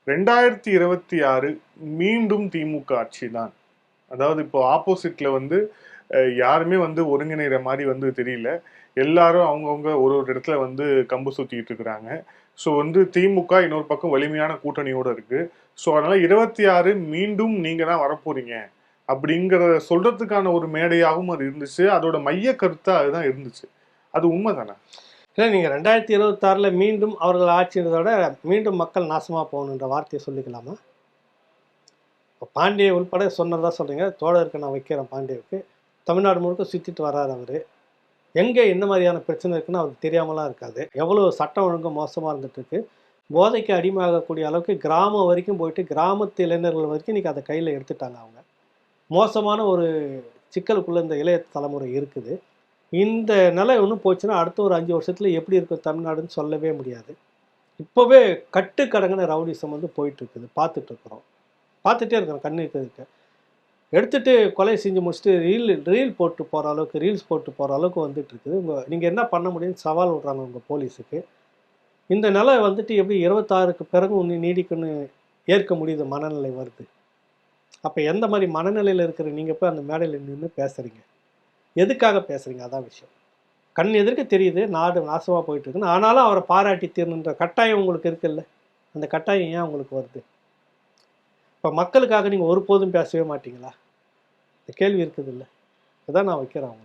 2026 மீண்டும் திமுக ஆட்சி தான். அதாவது இப்போ ஆப்போசிட்ல வந்து யாருமே வந்து ஒருங்கிணைகிற மாதிரி வந்து தெரியல. எல்லாரும் அவங்கவுங்க ஒரு ஒரு இடத்துல வந்து கம்பு சுத்திட்டு இருக்கிறாங்க. ஸோ வந்து திமுக இன்னொரு பக்கம் வலிமையான கூட்டணியோட இருக்கு. ஸோ அதனால 26 மீண்டும் நீங்க தான் வரப்போறீங்க அப்படிங்கிறத சொல்றதுக்கான ஒரு மேடையாகவும் அது இருந்துச்சு. அதோட மைய கருத்தா அதுதான் இருந்துச்சு. அது உண்மைதானே? இல்லை, நீங்கள் 2026 மீண்டும் அவர்கள் ஆட்சியதோட மீண்டும் மக்கள் நாசமாக போகணுன்ற வார்த்தையை சொல்லிக்கலாமா? இப்போ பாண்டிய உள்பட சொன்னதா சொல்கிறீங்க. தோழருக்கு நான் வைக்கிறேன். பாண்டியவுக்கு தமிழ்நாடு முழுக்க சுற்றிட்டு வர்றாரு அவர். எங்கே எந்த மாதிரியான பிரச்சனை இருக்குன்னு அவருக்கு தெரியாமலாம் இருக்காது. எவ்வளோ சட்டம் ஒழுங்கு மோசமாக இருந்துட்டு இருக்கு. போதைக்கு அடிமையாகக்கூடிய அளவுக்கு கிராமம் வரைக்கும் போயிட்டு கிராமத்து இளைஞர்கள் வரைக்கும் இன்றைக்கி அதை கையில் எடுத்துட்டாங்க. அவங்க மோசமான ஒரு சிக்கலுக்குள்ளே இந்த இளைய தலைமுறை இருக்குது. இந்த நிலை ஒன்றும் போச்சுன்னா அடுத்த ஒரு 5 வருஷத்தில் எப்படி இருக்கும் தமிழ்நாடுன்னு சொல்லவே முடியாது. இப்போவே கட்டுக்கடங்கின ரவுடிசம் வந்து போயிட்டுருக்குது. பார்த்துட்டே இருக்கிறோம். கண்ணுக்கு இருக்க எடுத்துகிட்டு கொலை செஞ்சு முடிச்சுட்டு ரீல்ஸ் போட்டு போகிற அளவுக்கு வந்துட்டு இருக்குது. நீங்கள் என்ன பண்ண முடியும்னு சவால் விட்றாங்க உங்கள் போலீஸுக்கு. இந்த நிலை வந்துட்டு எப்படி 26க்கு பிறகு ஒன்று நீடிக்குன்னு ஏற்க முடியுது மனநிலை வருது. அப்போ எந்த மாதிரி மனநிலையில் இருக்கிற நீங்கள் போய் அந்த மேடையில் நின்று பேசுகிறீங்க? எதுக்காக பேசுகிறீங்க? அதான் விஷயம். கண் எதிர்க்க தெரியுது நாடு நாசமாக போயிட்டுருக்குன்னு. ஆனாலும் அவரை பாராட்டி தீரணுன்ற கட்டாயம் உங்களுக்கு இருக்குல்ல. அந்த கட்டாயம் ஏன் உங்களுக்கு வருது? இப்போ மக்களுக்காக நீங்கள் ஒருபோதும் பேசவே மாட்டீங்களா? இந்த கேள்வி இருக்குது இல்லை. அதான் நான் வைக்கிறேன்.